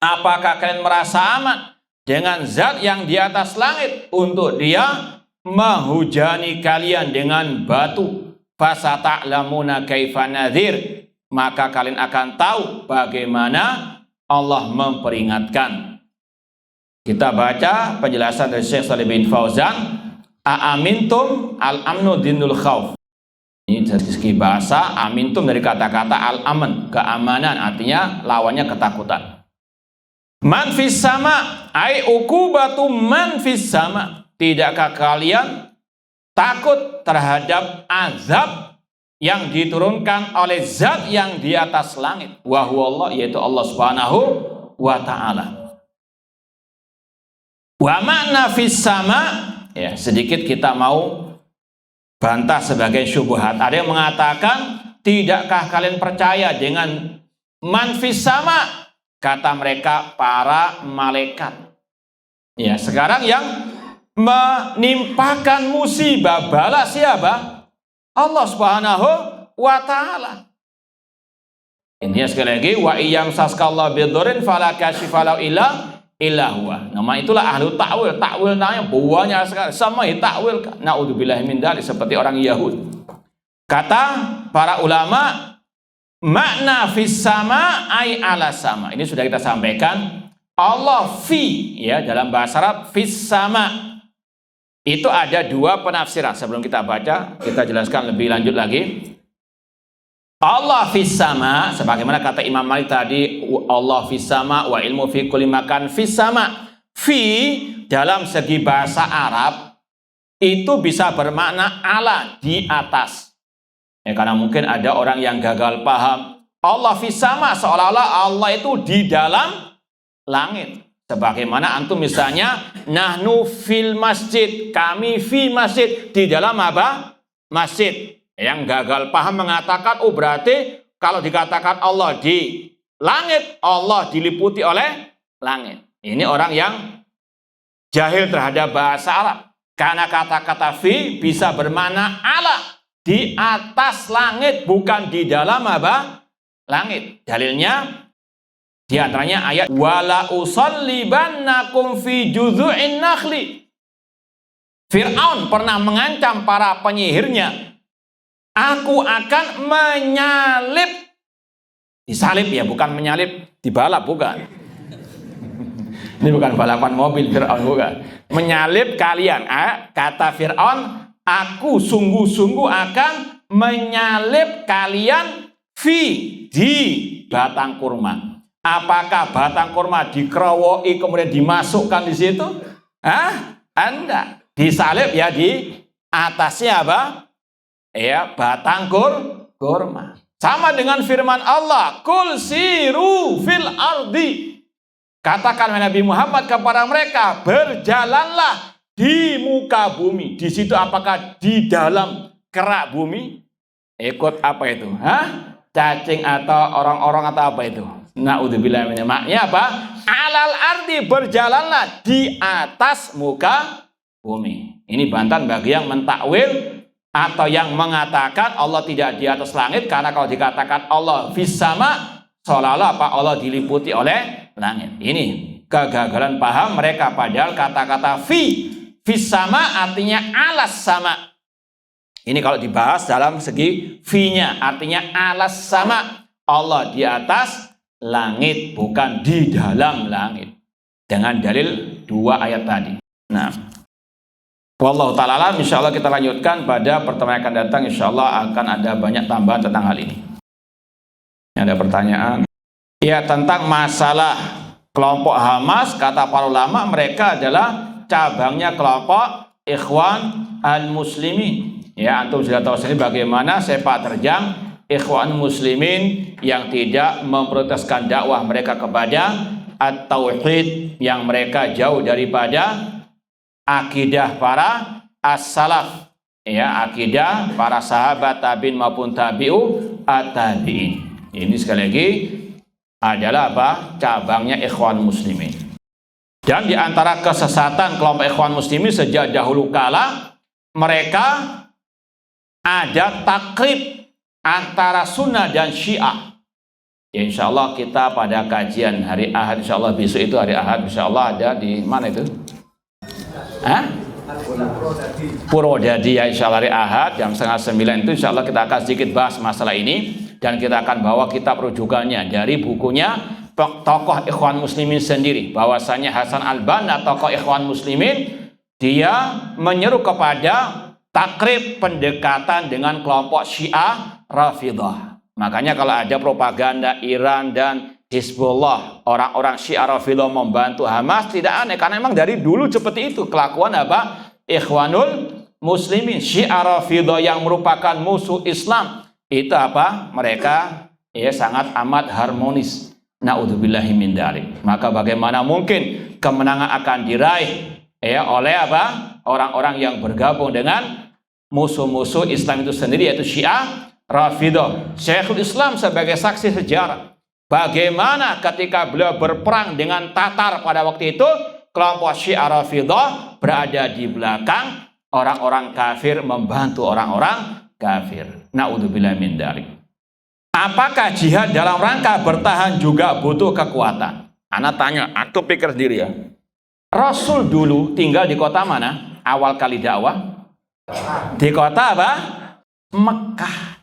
Apakah kalian merasa aman dengan zat yang di atas langit untuk dia menghujani kalian dengan batu? Fasata'lamuna kaifa nadhir, maka kalian akan tahu bagaimana Allah memperingatkan. Kita baca penjelasan dari Syekh Shalih bin Fauzan, a'amintum al-amnu dinul khauf. Ini dari segi bahasa, amintum dari kata-kata al-aman, keamanan, artinya lawannya ketakutan. Man fis sama, ai ukubatu man fis sama. Tidakkah kalian takut terhadap azab yang diturunkan oleh zat yang di atas langit? Wa huwa Allah, yaitu Allah Subhanahu wa ta'ala. Wa makna fis sama, ya sedikit kita mau bantah sebagai syubhat. Ada yang mengatakan, tidakkah kalian percaya dengan man fis sama? Kata mereka para malaikat. Ya, sekarang yang menimpakan musibah bala siapa? Allah Subhanahu wa ta'ala. Ini sekali lagi, wa iyam saskallahu bidhurin fala kashifa illa huwa. Nama itulah ahlu ta'wil. Ta'wil namanya banyak sekali. Sama ta'wil. Na'udzubillahi min dzalik, seperti orang Yahudi. Kata para ulama, makna fis sama ay ala sama. Ini sudah kita sampaikan. Allah fi, ya, dalam bahasa Arab fis sama. Itu ada 2 penafsiran. Sebelum kita baca, kita jelaskan lebih lanjut lagi. Allah fis sama, sebagaimana kata Imam Malik tadi, Allah fis sama wa ilmu fi kulli makan fis sama. Fi dalam segi bahasa Arab itu bisa bermakna ala, di atas. Ya, karena mungkin ada orang yang gagal paham. Allah fis sama seolah-olah Allah itu di dalam langit. Sebagaimana antum misalnya, nahnu fil masjid, kami fi masjid, di dalam apa? Masjid. Yang gagal paham mengatakan, oh berarti kalau dikatakan Allah di langit, Allah diliputi oleh langit. Ini orang yang jahil terhadap bahasa Arab. Karena kata-kata fi bisa bermakna ala, di atas langit, bukan di dalam apa? Langit. Dalilnya di antaranya ayat wala usallibannakum fi judhu'in nakhli. Fir'aun pernah mengancam para penyihirnya, aku akan menyalip, disalib ya, bukan menyalip, dibalap, bukan. Ini bukan balapan mobil Fir'aun, bukan. Menyalib kalian. Kata Fir'aun, aku sungguh-sungguh akan menyalib kalian di batang kurma. Apakah batang kurma dikerowoki kemudian dimasukkan di situ? Anda disalib ya di atasnya apa? Ya, batang kurma. Sama dengan firman Allah, "Qul siru fil ardi." Katakan Nabi Muhammad kepada mereka, berjalanlah di muka bumi. Di situ apakah di dalam kerak bumi? Ikut apa itu? Cacing atau orang-orang atau apa itu? Na'udzubillah min. Maknanya apa? Alal ardi, berjalanlah di atas muka bumi. Ini bantahan bagi yang mentakwil atau yang mengatakan Allah tidak di atas langit, karena kalau dikatakan Allah fis sama, seolah-olah apa? Allah diliputi oleh langit. Ini kegagalan paham mereka, padahal kata-kata fis sama artinya alas sama. Ini kalau dibahas dalam segi fi-nya artinya alas sama, Allah di atas langit, bukan di dalam langit. Dengan dalil 2 ayat tadi. Nah, wallahu ta'ala, insyaallah kita lanjutkan pada pertemuan yang akan datang. Insyaallah akan ada banyak tambahan tentang hal ini. Ada pertanyaan? Ya, tentang masalah kelompok Hamas, kata para ulama mereka adalah cabangnya kelompok Ikhwan al-Muslimin. Ya, antum sudah tahu sendiri bagaimana sepak terjang Ikhwan Muslimin yang tidak memproteskan dakwah mereka kepada at-tauhid, yang mereka jauh daripada akidah para as-salaf, ya, akidah para sahabat tabi'in maupun tabi'u at-tabi'in. Ini sekali lagi adalah apa? Cabangnya Ikhwan Muslimin. Dan di antara kesesatan kelompok Ikhwan Muslimin sejak dahulu kala, mereka ada takrib antara sunnah dan syiah. Ya, insya Allah kita pada kajian hari Ahad, insya Allah besok itu hari Ahad, insya Allah ada di mana itu? Purwodadi, ya, insya Allah hari Ahad jam 8:30 itu insya Allah kita akan sedikit bahas masalah ini, dan kita akan bawa kitab rujukannya dari bukunya tokoh Ikhwan Muslimin sendiri, bahwasanya Hasan al-Banna, tokoh Ikhwan Muslimin, dia menyeru kepada takrib, pendekatan dengan kelompok Syiah Rafidah. Makanya kalau ada propaganda Iran dan Hizbullah, orang-orang Syiah Rafidah membantu Hamas, tidak aneh, karena memang dari dulu seperti itu kelakuan apa? Ikhwanul Muslimin. Syiah Rafidah yang merupakan musuh Islam itu apa? Mereka ya sangat amat harmonis. Na'udzubillahi min dzalik. Maka bagaimana mungkin kemenangan akan diraih ya oleh apa? Orang-orang yang bergabung dengan musuh-musuh Islam itu sendiri, yaitu Syiah Rafidah. Syekhul Islam sebagai saksi sejarah bagaimana ketika beliau berperang dengan Tatar pada waktu itu, kelompok Syiah Rafidah berada di belakang orang-orang kafir, membantu orang-orang kafir. Na'udzubillah min dzalik. Apakah jihad dalam rangka bertahan juga butuh kekuatan? Ana tanya, atau pikir sendiri ya. Rasul dulu tinggal di kota mana? Awal kali dakwah di kota apa? Mekah.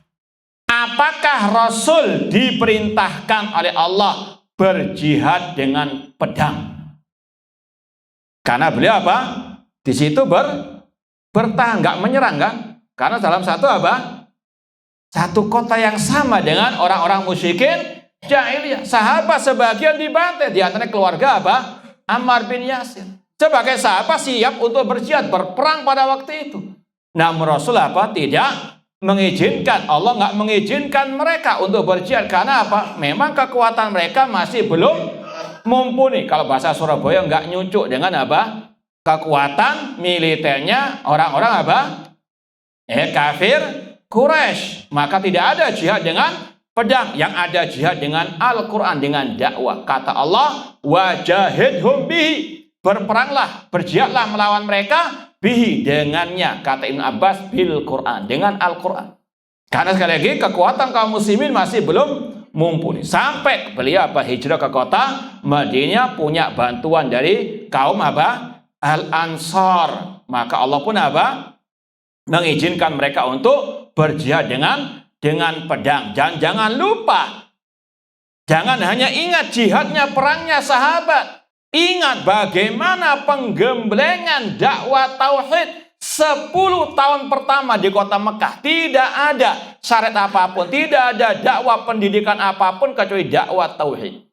Apakah Rasul diperintahkan oleh Allah berjihad dengan pedang? Karena beliau apa? Di situ bertahan, nggak menyerang kan? Karena dalam satu apa? Satu kota yang sama dengan orang-orang musyrikin jahiliyah. Sahabat sebagian dibantai, di antaranya keluarga apa? Ammar bin Yasir. Sebagai sahabat siap untuk berjihad, berperang pada waktu itu. Namun Rasul apa? Tidak mengizinkan. Allah nggak mengizinkan mereka untuk berjihad. Karena apa? Memang kekuatan mereka masih belum mumpuni. Kalau bahasa Surabaya nggak nyucuk dengan apa? Kekuatan militernya orang-orang apa? Kafir Quraisy. Maka tidak ada jihad dengan pedang. Yang ada jihad dengan Al-Quran, dengan dakwah. Kata Allah, wajahidhum bihi. Berperanglah, berjihadlah melawan mereka bihi, dengannya, kata Ibn Abbas, bil Quran, dengan Al-Quran. Karena sekali lagi kekuatan kaum muslimin masih belum mumpuni. Sampai beliau hijrah ke kota Madinah, punya bantuan dari kaum Al-Ansar. Maka Allah pun mengizinkan mereka untuk berjihad dengan pedang. Dan jangan lupa, jangan hanya ingat jihadnya, perangnya sahabat. Ingat bagaimana penggemblengan dakwah tauhid 10 tahun pertama di kota Mekah. Tidak ada syariat apapun, tidak ada dakwah pendidikan apapun kecuali dakwah tauhid.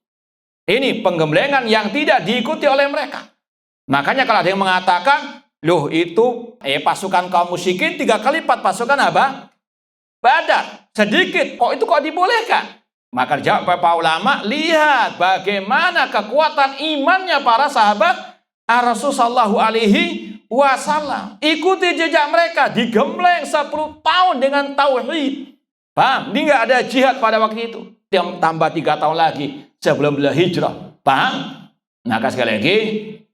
Ini penggemblengan yang tidak diikuti oleh mereka. Makanya kalau ada yang mengatakan, loh itu pasukan kaum musyrikin 3 kali lipat pasukan apa? Badar. Sedikit, kok dibolehkan? Maka jawab para ulama, lihat bagaimana kekuatan imannya para sahabat Rasulullah sallallahu alaihi wasallam. Ikuti jejak mereka, digembleng 10 tahun dengan tauhid. Paham? Ini nggak ada jihad pada waktu itu. Yang tambah 3 tahun lagi sebelum beliau hijrah. Paham? Maka sekali lagi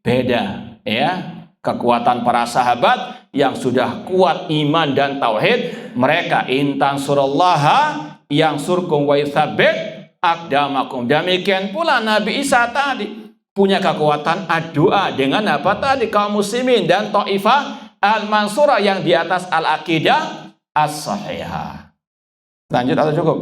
beda ya. Kekuatan para sahabat yang sudah kuat iman dan tauhid, mereka intan surallaha yang surkum wa yuthabbit aqdamakum. Demikian pula Nabi Isa tadi punya kekuatan doa dengan apa tadi? Kaum muslimin dan Taifah al-Mansurah yang di atas al-aqidah as-sahihah. Lanjut atau cukup?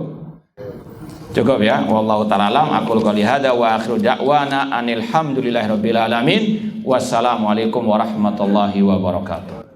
Cukup ya. Wallahu ta'ala alam. Aqulu qouli hadza wa akhiru da'wana anil hamdulillahirabbil alamin. Wassalamualaikum warahmatullahi wabarakatuh.